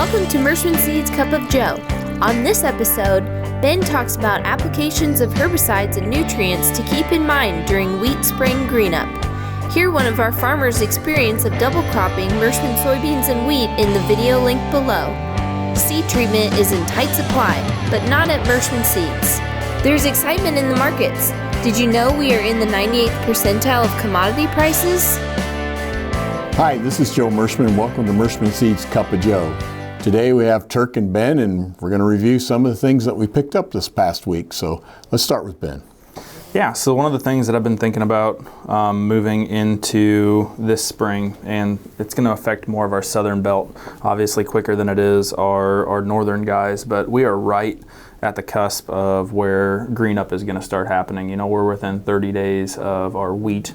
Welcome to Merschman Seeds Cup of Joe. On this episode, Ben talks about applications of herbicides and nutrients to keep in mind during wheat spring greenup. Hear one of our farmers' experience of double cropping Merschman soybeans and wheat in the video link below. Seed treatment is in tight supply, but not at Merschman Seeds. There's excitement in the markets. Did you know we are in the 98th percentile of commodity prices? Hi, this is Joe Merschman. Welcome to Merschman Seeds Cup of Joe. Today we have Turk and Ben, and we're going to review some of the things that we picked up this past week. So let's start with Ben. Yeah, so one of the things that I've been thinking about moving into this spring, and it's going to affect more of our southern belt, obviously quicker than it is our northern guys, but we are right at the cusp of where greenup is going to start happening. You know, we're within 30 days of our wheat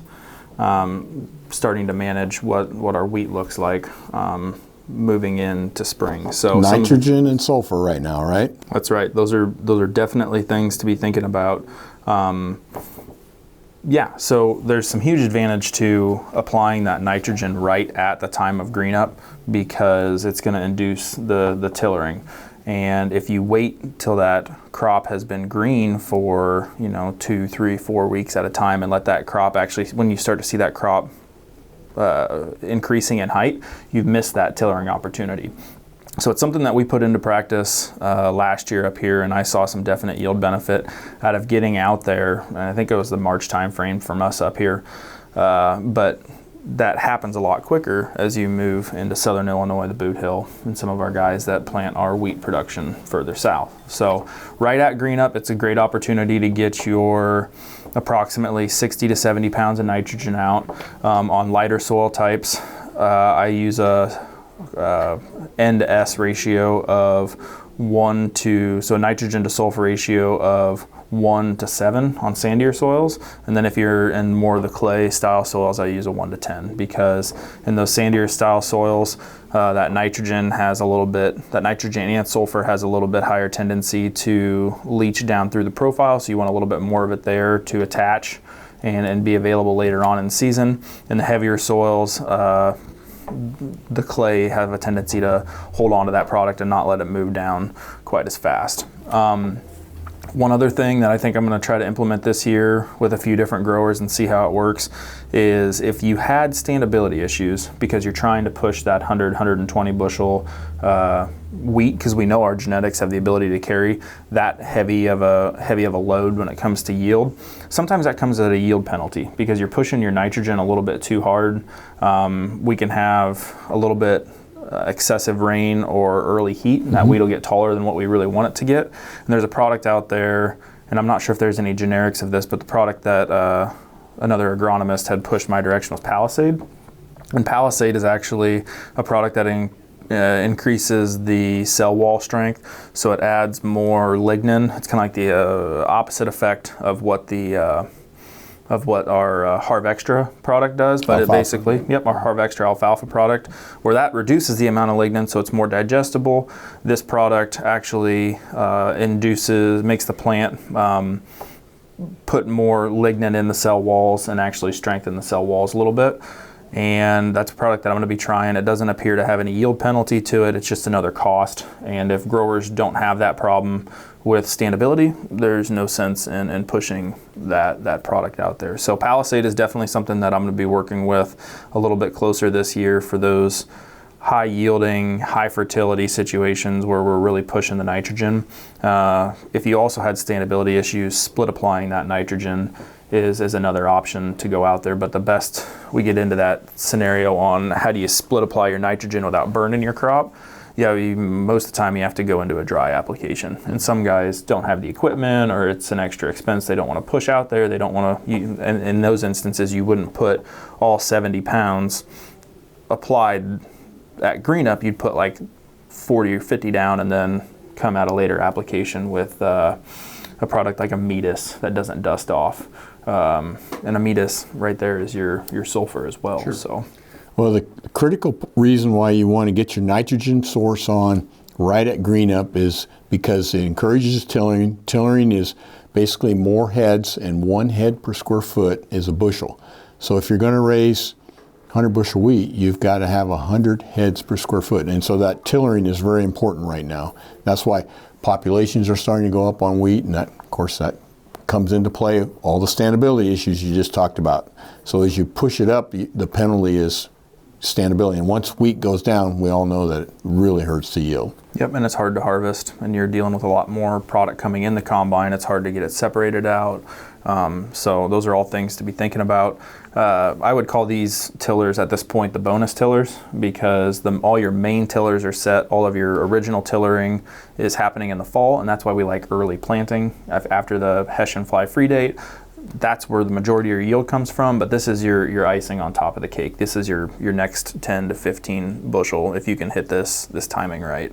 starting to manage what our wheat looks like moving into spring. So nitrogen and sulfur right now, right? That's right. Those are definitely things to be thinking about. Yeah, so there's some huge advantage to applying that nitrogen right at the time of greenup because it's going to induce the tillering. And if you wait till that crop has been green for 2, 3, 4 weeks at a time and let that crop actually, when you start to see that crop increasing in height, you've missed that tillering opportunity. So it's something that we put into practice last year up here, and I saw some definite yield benefit out of getting out there. And I think it was the March time frame from us up here, but that happens a lot quicker as you move into southern Illinois, the Boot Hill, and some of our guys that plant our wheat production further south. So right at greenup, it's a great opportunity to get your approximately 60 to 70 pounds of nitrogen out on lighter soil types. I use a N to S ratio of 1 to, so nitrogen to sulfur ratio of 1 to 7 on sandier soils, and then if you're in more of the clay style soils, I use a 1 to 10 because in those sandier style soils, that nitrogen and sulfur has a little bit higher tendency to leach down through the profile, so you want a little bit more of it there to attach and be available later on in the season. In the heavier soils, the clay have a tendency to hold on to that product and not let it move down quite as fast. One other thing that I think I'm going to try to implement this year with a few different growers and see how it works is if you had standability issues because you're trying to push that 100, 120 bushel wheat, because we know our genetics have the ability to carry that heavy of a load when it comes to yield. Sometimes that comes at a yield penalty because you're pushing your nitrogen a little bit too hard. We can have a little bit excessive rain or early heat, and that wheat will get taller than what we really want it to get. And there's a product out there, and I'm not sure if there's any generics of this, but the product that another agronomist had pushed my direction was Palisade. And Palisade is actually a product that increases the cell wall strength, so it adds more lignin. It's kind of like the opposite effect of what our Harv Extra product does, but alfalfa. It basically, our Harv Extra alfalfa product, where that reduces the amount of lignin so it's more digestible. This product actually makes the plant put more lignin in the cell walls and actually strengthen the cell walls a little bit. And that's a product that I'm going to be trying. It doesn't appear to have any yield penalty to it. It's just another cost. And if growers don't have that problem with standability, there's no sense in pushing that product out there. So Palisade is definitely something that I'm going to be working with a little bit closer this year for those high yielding, high fertility situations where we're really pushing the nitrogen. If you also had standability issues, split applying that nitrogen is another option to go out there, but the best we get into that scenario on how do you split apply your nitrogen without burning your crop. Most of the time you have to go into a dry application, and some guys don't have the equipment or it's an extra expense they don't want to push out there. They don't want to, and in those instances you wouldn't put all 70 pounds applied at greenup. You'd put like 40 or 50 down and then come at a later application with a product like a Metis that doesn't dust off. And a Metis right there is your sulfur as well. Sure. So, well, the critical reason why you want to get your nitrogen source on right at greenup is because it encourages tillering. Tillering is basically more heads, and 1 head per square foot is a bushel. So if you're going to raise 100 bushel wheat, you've got to have 100 heads per square foot. And so that tillering is very important right now. That's why populations are starting to go up on wheat, and that, of course, that comes into play all the standability issues you just talked about. So as you push it up, the penalty is standability. And once wheat goes down, we all know that it really hurts the yield. Yep, and it's hard to harvest, and you're dealing with a lot more product coming in the combine. It's hard to get it separated out. So those are all things to be thinking about. I would call these tillers at this point the bonus tillers, because all your main tillers are set. All of your original tillering is happening in the fall, and that's why we like early planting after the Hessian fly free date. That's where the majority of your yield comes from, but this is your icing on top of the cake. This is your next 10 to 15 bushel if you can hit this timing right.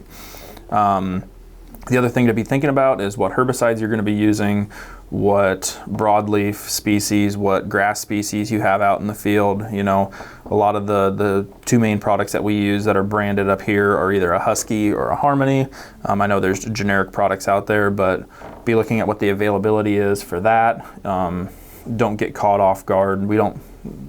The other thing to be thinking about is what herbicides you're going to be using, what broadleaf species, what grass species you have out in the field. You know, a lot of the two main products that we use that are branded up here are either a Husky or a Harmony. I know there's generic products out there, but be looking at what the availability is for that. Don't get caught off guard. We don't,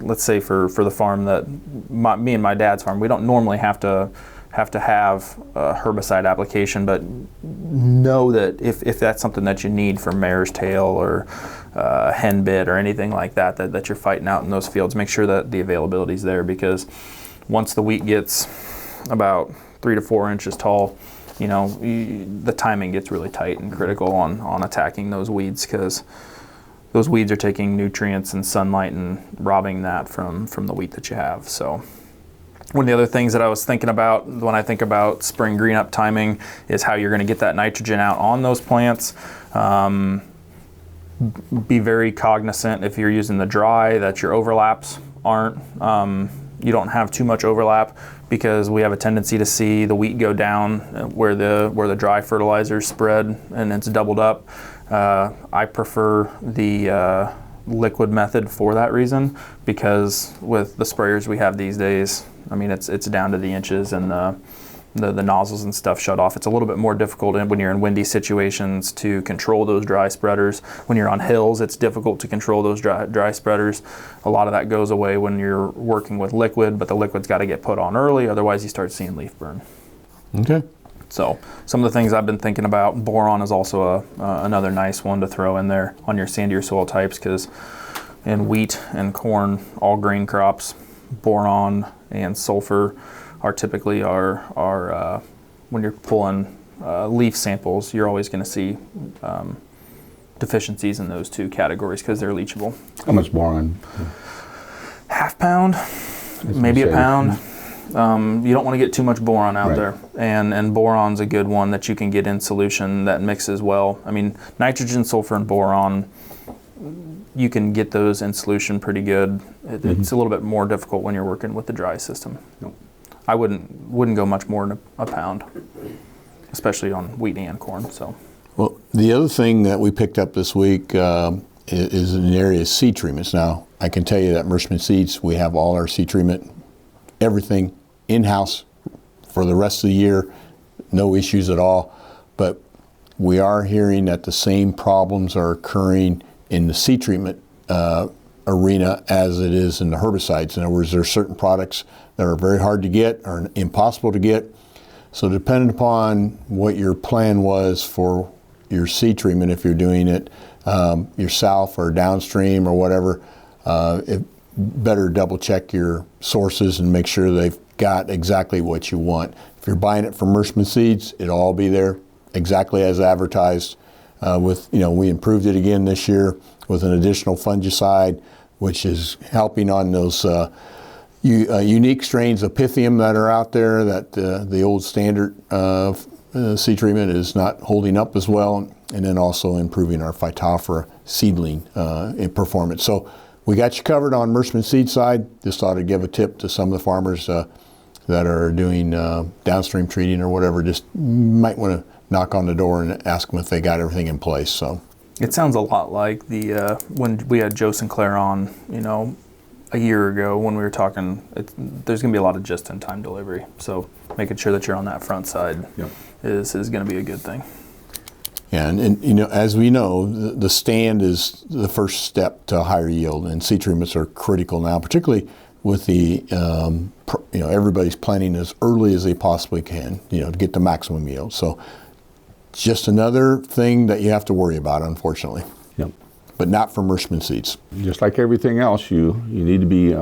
let's say for the farm that me and my dad's farm, we don't normally have to have a herbicide application, but know that if that's something that you need for mare's tail or hen bit or anything like that you're fighting out in those fields, make sure that the availability is there, because once the wheat gets about 3 to 4 inches tall, you know, the timing gets really tight and critical on attacking those weeds, because those weeds are taking nutrients and sunlight and robbing that from the wheat that you have. So one of the other things that I was thinking about when I think about spring green up timing is how you're going to get that nitrogen out on those plants. Be very cognizant if you're using the dry that your overlaps aren't, you don't have too much overlap, because we have a tendency to see the wheat go down where the dry fertilizers spread and it's doubled up. I prefer the liquid method for that reason, because with the sprayers we have these days, I mean, it's down to the inches, and the nozzles and stuff shut off. It's a little bit more difficult when you're in windy situations to control those dry spreaders. When you're on hills, it's difficult to control those dry spreaders. A lot of that goes away when you're working with liquid, but the liquid's got to get put on early, otherwise you start seeing leaf burn. Okay. So some of the things I've been thinking about, boron is also another nice one to throw in there on your sandier soil types, because in wheat and corn, all grain crops, boron and sulfur are typically our when you're pulling leaf samples, you're always going to see deficiencies in those two categories because they're leachable. How much boron? Half pound, maybe a pound. You don't want to get too much boron out there, and boron's a good one that you can get in solution that mixes well. I mean, nitrogen, sulfur, and boron, you can get those in solution pretty good. It's a little bit more difficult when you're working with the dry system. Nope. I wouldn't go much more than a pound, especially on wheat and corn. So, well, the other thing that we picked up this week is in the area of seed treatments. Now, I can tell you that Merschman Seeds, we have all our seed treatment, everything in-house for the rest of the year, no issues at all. But we are hearing that the same problems are occurring in the seed treatment arena as it is in the herbicides. In other words, there are certain products that are very hard to get or impossible to get. So depending upon what your plan was for your seed treatment, if you're doing it yourself or downstream or whatever, better double check your sources and make sure they've got exactly what you want. If you're buying it from Merschman Seeds, it'll all be there exactly as advertised. We improved it again this year with an additional fungicide, which is helping on those unique strains of Pythium that are out there that the old standard seed treatment is not holding up as well, and then also improving our Phytophthora seedling in performance. So we got you covered on Merschman Seed side. Just thought I'd give a tip to some of the farmers that are doing downstream treating or whatever. Just might want to knock on the door and ask them if they got everything in place. So it sounds a lot like the when we had Joe Sinclair on, a year ago when we were talking. There's going to be a lot of just-in-time delivery. So making sure that you're on that front side is going to be a good thing. Yeah, and as we know, the stand is the first step to higher yield, and seed treatments are critical now, particularly with the everybody's planting as early as they possibly can, to get the maximum yield. So just another thing that you have to worry about, unfortunately. Yep. But not for Merschman Seeds. Just like everything else, you need to be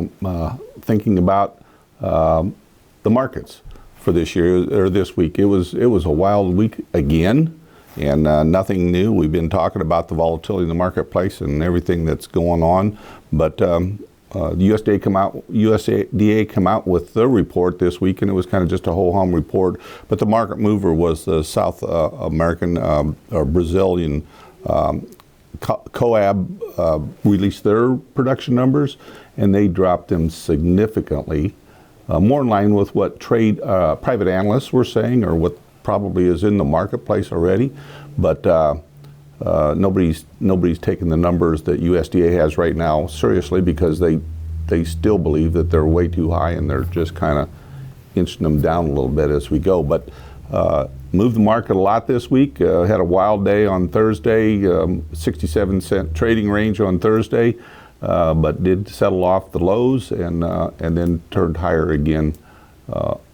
thinking about the markets for this year or this week. It was a wild week again, and nothing new. We've been talking about the volatility in the marketplace and everything that's going on, but USDA come out with their report this week, and it was kind of just a ho-hum report. But the market mover was the South American or Brazilian COAB released their production numbers, and they dropped them significantly, more in line with what private analysts were saying, or what probably is in the marketplace already. But nobody's taking the numbers that USDA has right now seriously, because they still believe that they're way too high, and they're just kind of inching them down a little bit as we go. But moved the market a lot this week. Had a wild day on Thursday, 67-cent trading range on Thursday, but did settle off the lows and then turned higher again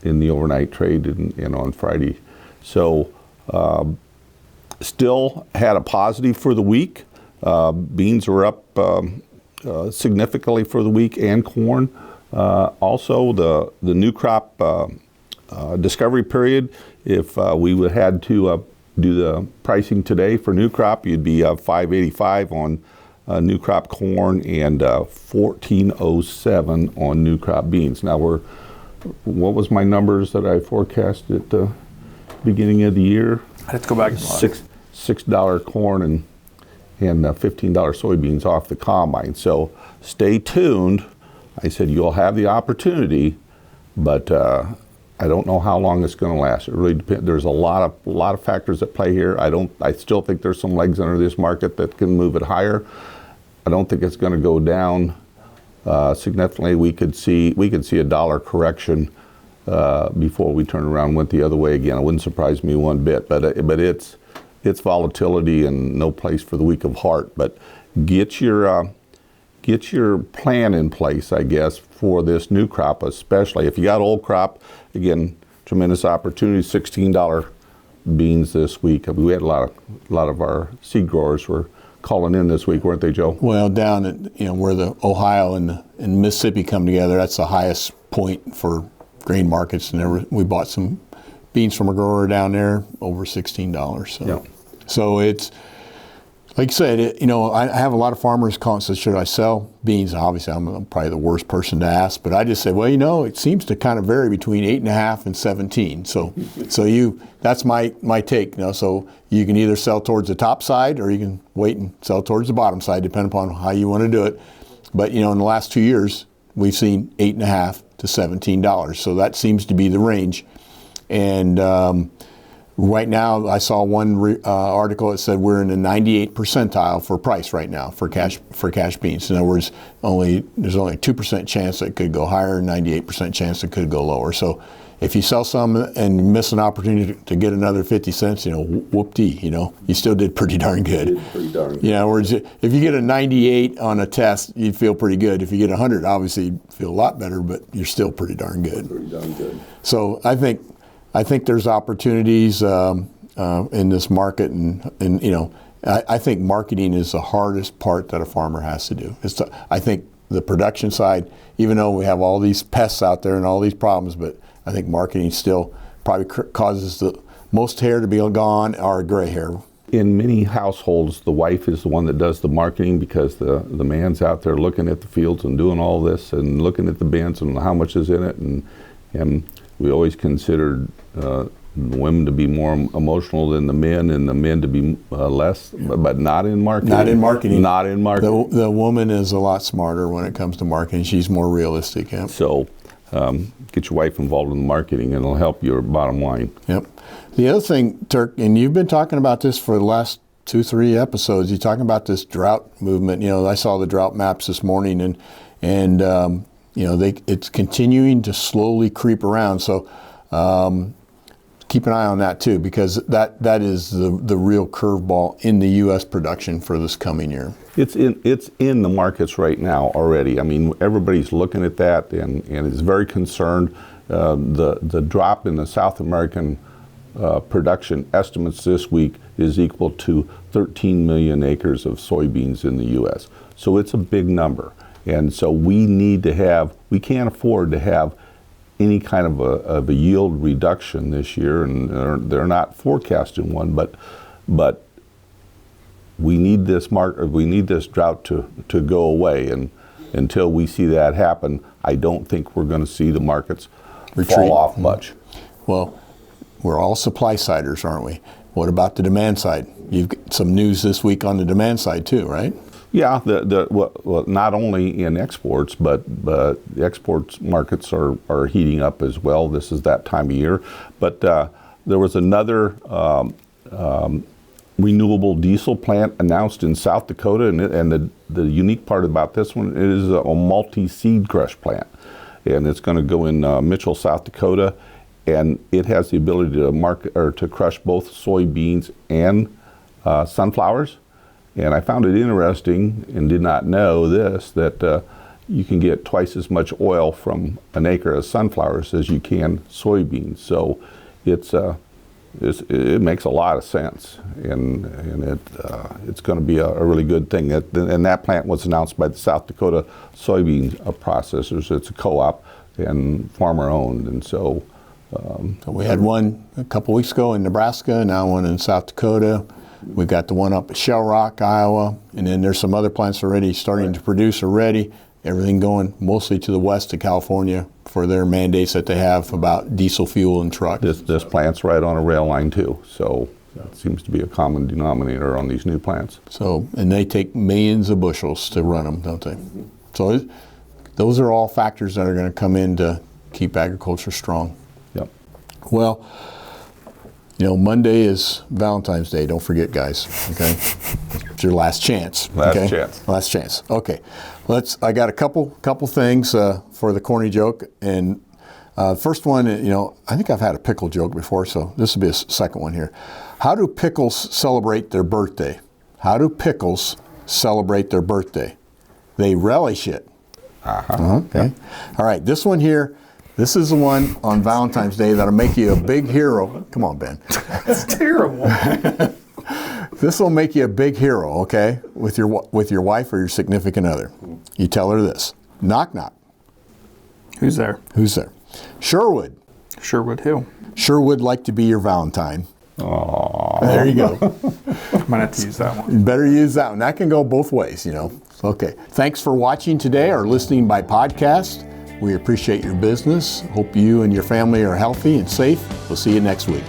in the overnight trade and on Friday. So still had a positive for the week. Beans were up significantly for the week, and corn. Also, the new crop discovery period, if we would had to do the pricing today for new crop, you'd be $5.85 on new crop corn and $14.07 on new crop beans. Now what was my numbers that I forecast at the beginning of the year? Let's go back and $6 corn and $15 soybeans off the combine. So stay tuned. I said you'll have the opportunity, but I don't know how long it's going to last. It really depends. There's a lot of factors at play here. I still think there's some legs under this market that can move it higher. I don't think it's going to go down significantly. We could see a dollar correction before we turn around and went the other way again. It wouldn't surprise me one bit. But it's volatility and no place for the weak of heart. But get your plan in place, I guess, for this new crop, especially if you got old crop. Again, tremendous opportunity. $16 beans this week. We had a lot of our seed growers were calling in this week, weren't they, Joe? Well, down at where the Ohio and Mississippi come together, that's the highest point for grain markets. And we bought some beans from a grower down there over $16. So, yeah. So it's like you said. I have a lot of farmers calling and say, should I sell beans? Obviously, I'm probably the worst person to ask, but I just say, well, it seems to kind of vary between 8.5 and 17. So that's my take. So you can either sell towards the top side, or you can wait and sell towards the bottom side, depending upon how you want to do it. But in the last 2 years, we've seen $8.5 to $17. So that seems to be the range. And right now, I saw one article that said we're in the 98th percentile for price right now for cash beans. In other words, there's only a 2% chance that it could go higher, 98% chance it could go lower. So if you sell some and miss an opportunity to get another 50 cents, whoop-dee, you still did pretty darn good. In other words, if you get a 98 on a test, you'd feel pretty good. If you get 100, obviously you'd feel a lot better, but you're still pretty darn good. Pretty darn good. So I think there's opportunities in this market, and I think marketing is the hardest part that a farmer has to do. I think the production side, even though we have all these pests out there and all these problems, but I think marketing still probably causes the most hair to be gone, or gray hair. In many households, the wife is the one that does the marketing, because the man's out there looking at the fields and doing all this and looking at the bins and how much is in it, and we always considered the women to be more emotional than the men, and the men to be less, but not in marketing. Not in marketing. Not in marketing. The woman is a lot smarter when it comes to marketing. She's more realistic. Yeah. So get your wife involved in the marketing, and it'll help your bottom line. Yep. The other thing, Turk, and you've been talking about this for the last 2-3 episodes. You're talking about this drought movement. I saw the drought maps this morning, and it's continuing to slowly creep around. So keep an eye on that too, because that is the real curveball in the U.S. production for this coming year. It's in the markets right now already. I mean, everybody's looking at that and is very concerned. The drop in the South American production estimates this week is equal to 13 million acres of soybeans in the U.S. So it's a big number. And so we can't afford to have any kind of a yield reduction this year, and they're not forecasting one, but we need this drought to go away, and until we see that happen, I don't think we're going to see the markets fall off much. Well, we're all supply siders, aren't we? What about the demand side? You've got some news this week on the demand side too, right? Yeah, well, not only in exports, but the exports markets are heating up as well. This is that time of year. But there was another renewable diesel plant announced in South Dakota, and the unique part about this one is a multi-seed crush plant. And it's going to go in Mitchell, South Dakota, and it has the ability to crush both soybeans and sunflowers. And I found it interesting, and did not know this, that you can get twice as much oil from an acre of sunflowers as you can soybeans. So it makes a lot of sense, and it's going to be a really good thing. And that plant was announced by the South Dakota soybean processors. It's a co-op and farmer owned, and so. We had one a couple weeks ago in Nebraska, now one in South Dakota. We've got the one up at Shell Rock, Iowa, and then there's some other plants already starting to produce already. Everything going mostly to the west to California for their mandates that they have about diesel fuel and trucks. This plant's right on a rail line too, so it seems to be a common denominator on these new plants. So, and they take millions of bushels to run them, don't they? So those are all factors that are going to come in to keep agriculture strong. Yep. Well, Monday is Valentine's Day. Don't forget, guys. Okay, it's your last chance. Last chance. Okay, I got a couple things for the corny joke, and first one, I think I've had a pickle joke before, so this will be a second one here. How do pickles celebrate their birthday? How do pickles celebrate their birthday? They relish it. Okay. All right, this one here. This is the one on Valentine's Day that'll make you a big hero. Come on, Ben. That's terrible. This will make you a big hero, okay, with your wife or your significant other. You tell her this. Knock, knock. Who's there? Who's there? Sherwood. Sherwood who? Sherwood like to be your Valentine. Aww. There you go. Might have to use that one. You better use that one. That can go both ways, Okay. Thanks for watching today or listening by podcast. We appreciate your business. Hope you and your family are healthy and safe. We'll see you next week.